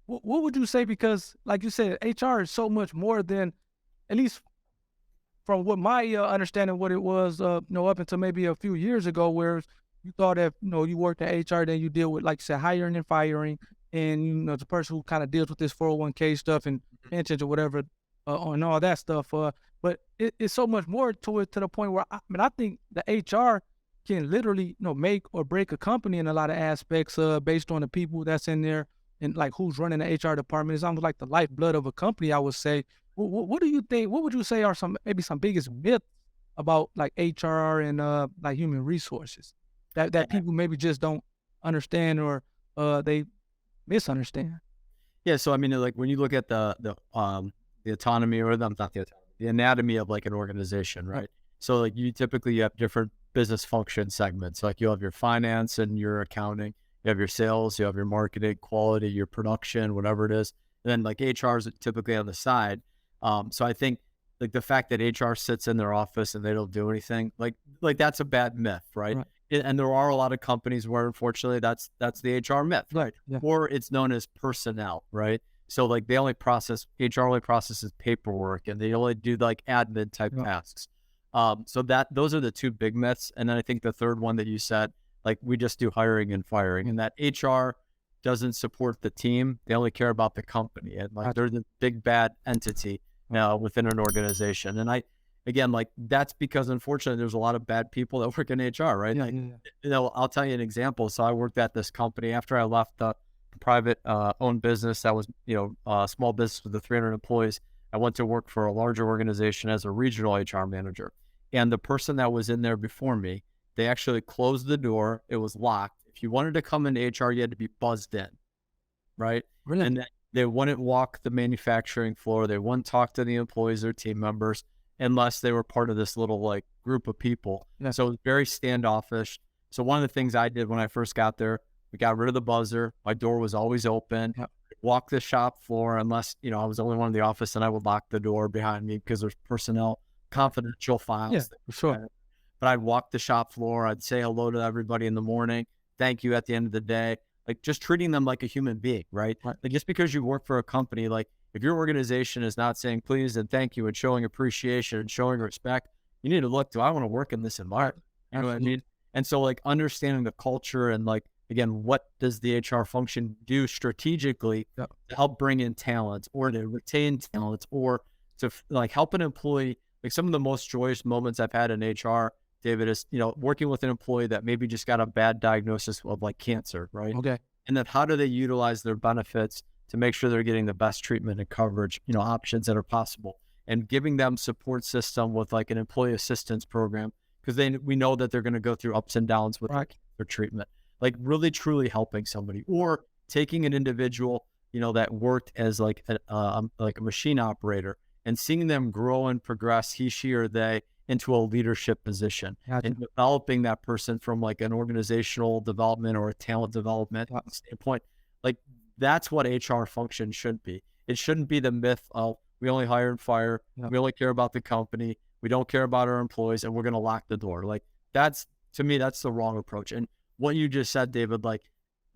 what would you say? Because like you said, HR is so much more than, at least from what my understanding, what it was, up until maybe a few years ago, where you thought that you worked in HR, then you deal with, like you said, hiring and firing, and the person who kind of deals with this 401k stuff and pensions or whatever, and all that stuff. But it's so much more to it, to the point where I think the HR can literally make or break a company in a lot of aspects, based on the people that's in there and like who's running the HR department. It's almost like the lifeblood of a company, I would say. What do you think? What would you say are some biggest myths about like HR and like human resources that people maybe just don't understand, or they misunderstand? Yeah, so I mean, like when you look at the autonomy, or not the autonomy, the anatomy of like an organization, Right. right? So like you have different business function segments. Like you have your finance and your accounting, you have your sales, you have your marketing, quality, your production, whatever it is. And then like HR is typically on the side. So I think like the fact that HR sits in their office and they don't do anything, like that's a bad myth, right? Right. And there are a lot of companies where unfortunately that's the HR myth, Right. Yeah. or it's known as personnel, right? So like they only process HR only processes paperwork, and they only do like admin type Yeah. tasks. So those are the two big myths. And then I think the third one that you said, like we just do hiring and firing, and that HR doesn't support the team. They only care about the company, and like Gotcha. they're the big bad entity now within an organization. And again, like that's because unfortunately there's a lot of bad people that work in HR, right? Yeah. Like, Yeah. Yeah. I'll tell you an example. So I worked at this company after I left the private owned business that was, a small business with the 300 employees. I went to work for a larger organization as a regional HR manager. And the person that was in there before me, they actually closed the door. It was locked. If you wanted to come into HR, you had to be buzzed in, right? Really? And then they wouldn't walk the manufacturing floor. They wouldn't talk to the employees or team members unless they were part of this little like group of people. Yeah. So it was very standoffish. So one of the things I did when I first got there, we got rid of the buzzer. My door was always open. Yeah. Walk the shop floor unless, I was the only one in the office, and I would lock the door behind me because there's personnel, confidential Yeah. files. For sure. But I'd walk the shop floor. I'd say hello to everybody in the morning. Thank you at the end of the day. Like just treating them like a human being, right? Right. Like just because you work for a company, like if your organization is not saying please and thank you and showing appreciation and showing respect, you need to look, do I want to work in this environment? You know what I Absolutely. mean? And so like understanding the culture and like, again, what does the HR function do strategically Yeah. to help bring in talent or to retain talent or to like help an employee. Like some of the most joyous moments I've had in HR, David, is, working with an employee that maybe just got a bad diagnosis of like cancer, right? Okay. And then how do they utilize their benefits to make sure they're getting the best treatment and coverage, options that are possible, and giving them support system with like an employee assistance program, because we know that they're going to go through ups and downs with Right. their treatment, like really truly helping somebody, or taking an individual, that worked as like a machine operator and seeing them grow and progress, he, she, or they, into a leadership position, Gotcha. and developing that person from like an organizational development or a talent development Yeah. standpoint. Like that's what HR function should be. It shouldn't be the myth of we only hire and fire. Yeah. We only care about the company. We don't care about our employees, and we're going to lock the door. Like that's, to me, that's the wrong approach. And what you just said, David, like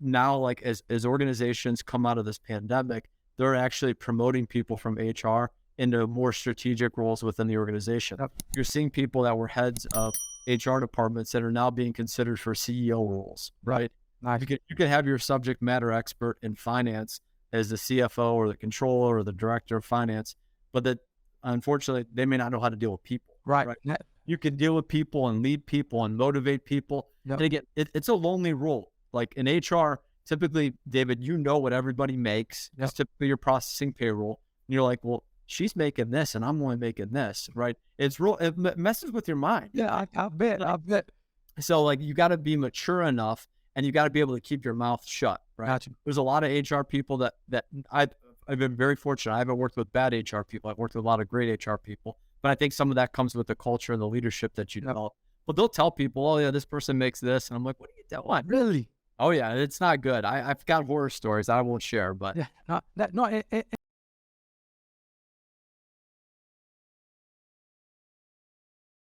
now, like as organizations come out of this pandemic, they're actually promoting people from HR into more strategic roles within the organization. Yep. You're seeing people that were heads of HR departments that are now being considered for CEO roles, right? Nice. You can have your subject matter expert in finance as the CFO or the controller or the director of finance, but that unfortunately they may not know how to deal with people, Right. right? Yeah. You can deal with people and lead people and motivate people. Yep. And again, it's a lonely role. Like in HR, typically, David, you know what everybody makes. Yep. It's typically you're processing payroll. And you're like, well, she's making this and I'm only making this, right? It messes with your mind. Yeah. I bet. I bet. So like you got to be mature enough, and you got to be able to keep your mouth shut, right? Gotcha. There's a lot of HR people that I've been very fortunate. I haven't worked with bad HR people. I've worked with a lot of great HR people, but I think some of that comes with the culture and the leadership that you Yep. develop. But they'll tell people, oh yeah, this person makes this, and I'm like, what are you doing? Really? Oh yeah, it's not good. I've got horror stories I won't share, but Yeah. No. No.